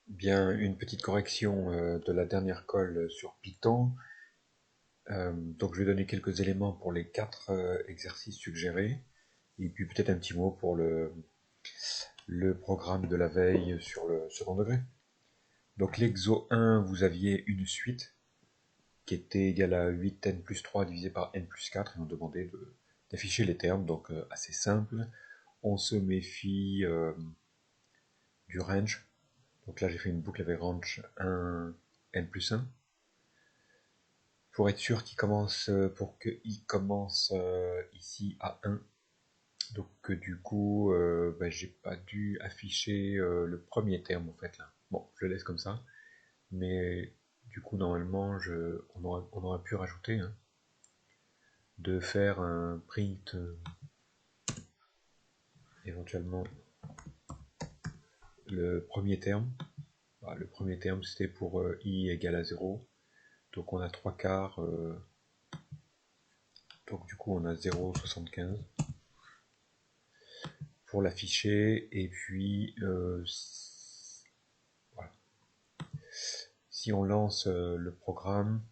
Bien, une petite correction de la dernière colle sur Python. Donc je vais donner quelques éléments pour les quatre exercices suggérés, et puis peut-être un petit mot pour le programme de la veille sur le second degré. Donc l'exo 1, vous aviez une suite qui était égale à 8n plus 3 divisé par n plus 4, et on demandait d'afficher les termes, donc assez simple. On se méfie du range. Donc là j'ai fait une boucle avec range 1, n plus 1. Pour être sûr pour que i commence ici à 1. Donc du coup, j'ai pas dû afficher le premier terme en fait là. Bon, je le laisse comme ça. Mais du coup, normalement, on aurait pu rajouter, hein, de faire un print éventuellement le premier terme. Voilà, le premier terme c'était pour i égale à 0. Donc on a 3 quarts. Donc du coup on a 0,75 pour l'afficher. Et puis voilà. Si on lance le programme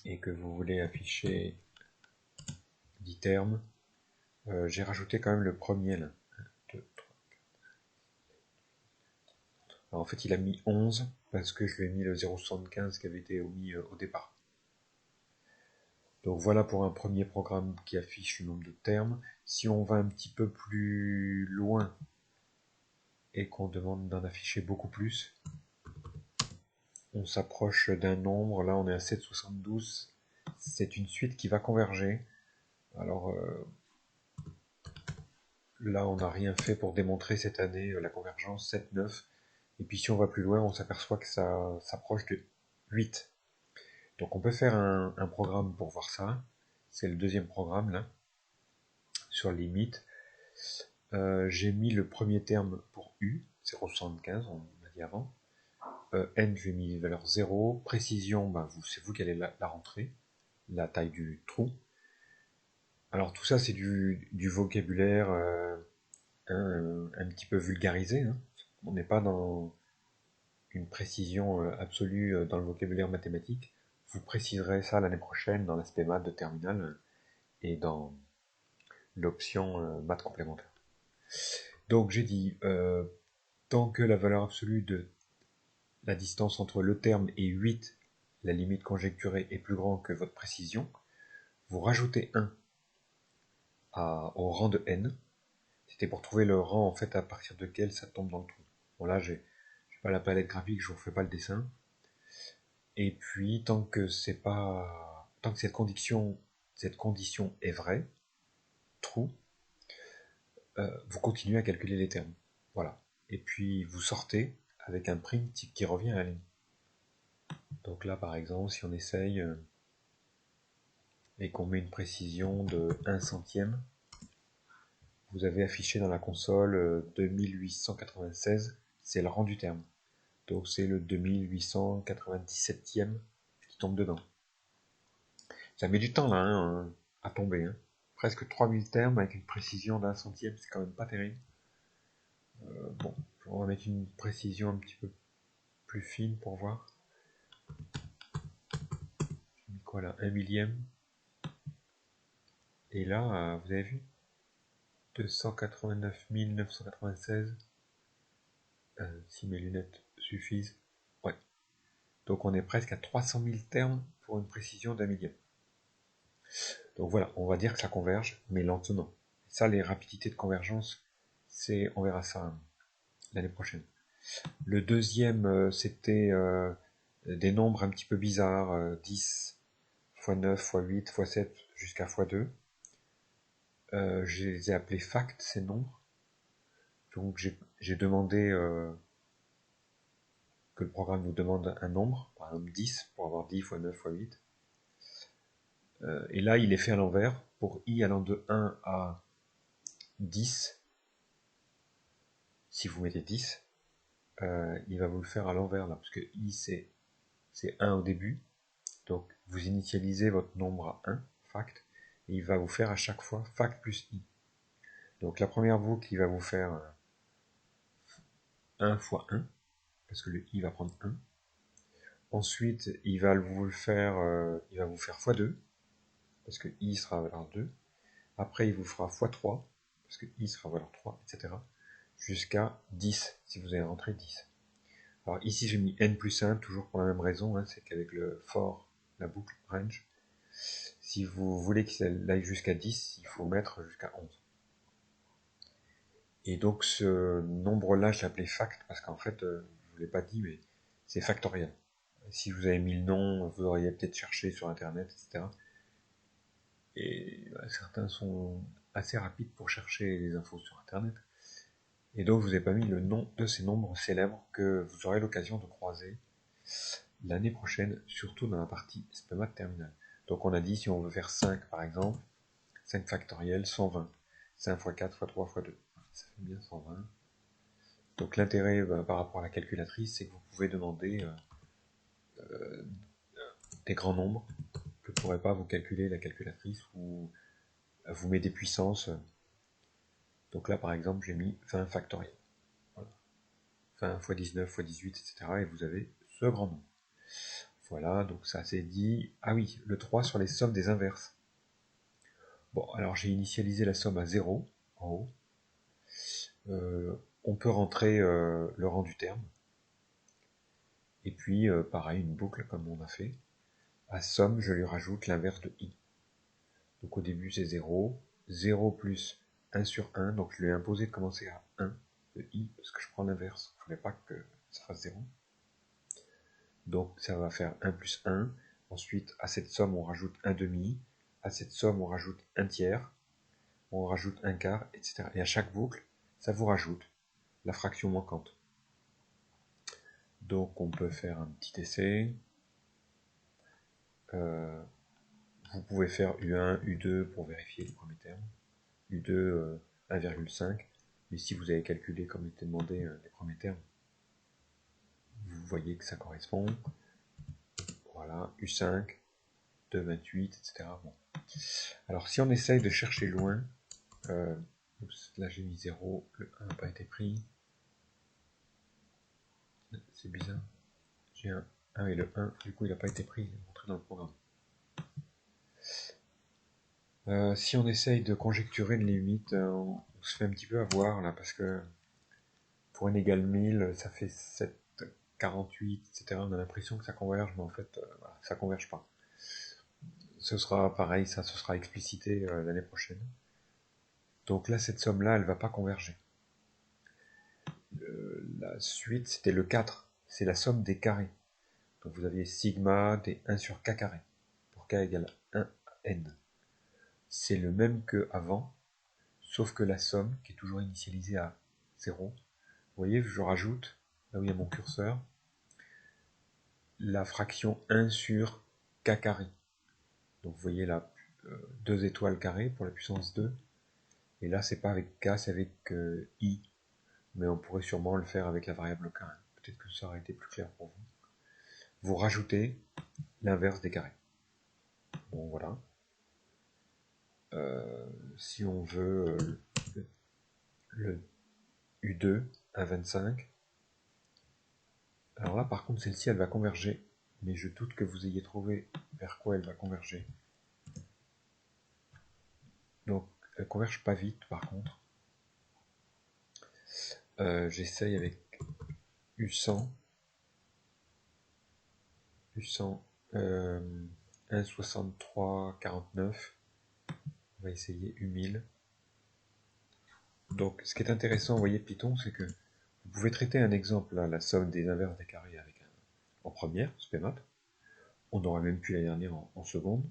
et que vous voulez afficher 10 termes, j'ai rajouté quand même le premier là. 2, 3. Alors, en fait il a mis 11 parce que je lui ai mis le 0,75 qui avait été omis au départ. Donc voilà pour un premier programme qui affiche le nombre de termes. Si on va un petit peu plus loin et qu'on demande d'en afficher beaucoup plus, on s'approche d'un nombre. Là on est à 7,72. C'est une suite qui va converger. Alors là on n'a rien fait pour démontrer cette année la convergence 7, 9. Et puis si on va plus loin, on s'aperçoit que ça s'approche de 8. Donc on peut faire un programme pour voir ça. C'est le deuxième programme là, sur limite. J'ai mis le premier terme pour U, 0,75, on l'a dit avant. N, j'ai mis valeur 0. Précision, c'est vous qui allez la rentrer, la taille du trou. Alors tout ça, c'est du vocabulaire un petit peu vulgarisé, hein. On n'est pas dans une précision absolue dans le vocabulaire mathématique. Vous préciserez ça l'année prochaine dans l'aspect maths de terminale et dans l'option maths complémentaire. Donc j'ai dit, tant que la valeur absolue de la distance entre le terme et 8, la limite conjecturée, est plus grande que votre précision, vous rajoutez 1 au rang de n. C'était pour trouver le rang en fait à partir de quel ça tombe dans le trou. Bon là j'ai pas la palette graphique, je vous refais pas le dessin. Et puis tant que cette condition est vraie, true, vous continuez à calculer les termes. Voilà. Et puis vous sortez avec un print qui revient à la ligne. Donc là par exemple, si on essaye et qu'on met une précision de 1 centième, vous avez affiché dans la console 2896, c'est le rang du terme. Donc c'est le 2897e qui tombe dedans. Ça met du temps là, hein, à tomber, hein. Presque 3000 termes avec une précision d'1 centième, c'est quand même pas terrible. Bon, on va mettre une précision un petit peu plus fine pour voir. J'ai mis quoi là, 1 millième. Et là, vous avez vu, 289 996. Si mes lunettes suffisent. Ouais. Donc on est presque à 300 000 termes pour une précision d'un millième. Donc voilà, on va dire que ça converge, mais lentement. Ça, les rapidités de convergence, on verra ça l'année prochaine. Le deuxième, c'était des nombres un petit peu bizarres, 10 x 9 x 8 x 7 jusqu'à x 2. Je les ai appelés facts, ces nombres. Donc j'ai demandé que le programme nous demande un nombre, par exemple 10, pour avoir 10 x 9 x 8. Et là, il est fait à l'envers. Pour i allant de 1 à 10, si vous mettez 10, il va vous le faire à l'envers là, parce que i c'est 1 au début. Donc vous initialisez votre nombre à 1, fact, et il va vous faire à chaque fois fact plus i. Donc la première boucle, il va vous faire 1 fois 1. parce que le i va prendre 1. Ensuite, il va vous faire x2, parce que i sera valeur 2. Après, il vous fera x3, parce que i sera valeur 3, etc. Jusqu'à 10, si vous avez rentré 10. Alors ici, j'ai mis n plus 1, toujours pour la même raison, hein, c'est qu'avec le for, la boucle range, si vous voulez qu'il aille jusqu'à 10, il faut mettre jusqu'à 11. Et donc ce nombre-là, je l'ai appelé fact, parce qu'en fait, je ne vous l'ai pas dit, mais c'est factoriel. Si vous avez mis le nom, vous auriez peut-être cherché sur Internet, etc. Et certains sont assez rapides pour chercher les infos sur Internet. Et donc, je vous ai pas mis le nom de ces nombres célèbres que vous aurez l'occasion de croiser l'année prochaine, surtout dans la partie SPEMAT terminale. Donc, on a dit, si on veut faire 5, par exemple, 5 factoriel, 120. 5 x 4 x 3 x 2. Ça fait bien 120. Donc, l'intérêt par rapport à la calculatrice, c'est que vous pouvez demander des grands nombres que ne pourrait pas vous calculer la calculatrice, ou vous met des puissances. Donc là, par exemple, j'ai mis 20 factoriel. Voilà. 20 x 19 x 18, etc. Et vous avez ce grand nombre. Voilà, donc ça c'est dit. Ah oui, le 3 sur les sommes des inverses. Bon, alors j'ai initialisé la somme à 0, en haut. On peut rentrer le rang du terme. Et puis, pareil, une boucle comme on a fait. À somme, je lui rajoute l'inverse de i. Donc au début c'est 0. 0 plus 1 sur 1. Donc je lui ai imposé de commencer à 1 de i, parce que je prends l'inverse. Il ne voulait pas que ça fasse 0. Donc ça va faire 1 plus 1. Ensuite, à cette somme, on rajoute un demi. À cette somme, on rajoute un tiers. On rajoute un quart, etc. Et à chaque boucle, ça vous rajoute la fraction manquante. Donc on peut faire un petit essai. Vous pouvez faire U1, U2 pour vérifier les premiers termes. U2, 1,5. Mais si vous avez calculé comme était demandé les premiers termes, vous voyez que ça correspond. Voilà, U5, 2,28, etc. Bon. Alors si on essaye de chercher loin, là j'ai mis 0, le 1 n'a pas été pris. C'est bizarre. J'ai un 1 et le 1, du coup il n'a pas été pris, il est montré dans le programme. Si on essaye de conjecturer les limites, on se fait un petit peu avoir là, parce que pour n égale 1000, ça fait 7, 48, etc. On a l'impression que ça converge, mais en fait, voilà, ça converge pas. Ce sera pareil, ça se sera explicité l'année prochaine. Donc là, cette somme-là, elle va pas converger. La suite, c'était le 4. C'est la somme des carrés. Donc vous aviez sigma des 1 sur k carré, pour k égale 1 à n. C'est le même que avant, sauf que la somme, qui est toujours initialisée à 0, vous voyez, je rajoute, là où il y a mon curseur, la fraction 1 sur k carré. Donc vous voyez là, 2 étoiles carrées pour la puissance 2. Et là, c'est pas avec k, c'est avec i. Mais on pourrait sûrement le faire avec la variable k. Peut-être que ça aurait été plus clair pour vous. Vous rajoutez l'inverse des carrés. Bon, voilà. Si on veut le U2 à 25, alors là, par contre, celle-ci, elle va converger. Mais je doute que vous ayez trouvé vers quoi elle va converger. Donc, elle converge pas vite, par contre. J'essaye avec U100. U100, 1,63,49. On va essayer U1000. Donc, ce qui est intéressant, vous voyez, Python, c'est que vous pouvez traiter un exemple, là, la somme des inverses des carrés avec en première, SPEMAT. On aurait même pu la dernière en seconde.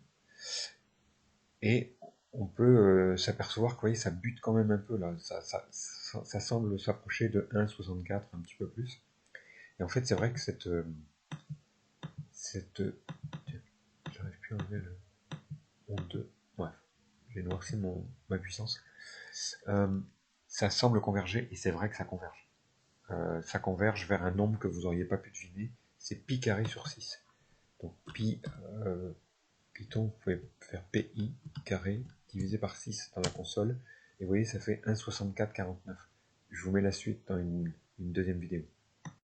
Et on peut s'apercevoir que, vous voyez, ça bute quand même un peu, là. Ça semble s'approcher de 1,64, un petit peu plus. Et en fait, c'est vrai que j'arrive plus à enlever le 2. Bref, j'ai noirci ma puissance. Ça semble converger, et c'est vrai que ça converge. Ça converge vers un nombre que vous n'auriez pas pu deviner, c'est pi carré sur 6. Donc pi, Python, vous pouvez faire pi carré divisé par 6 dans la console, et vous voyez, ça fait 1,6449. Je vous mets la suite dans une deuxième vidéo.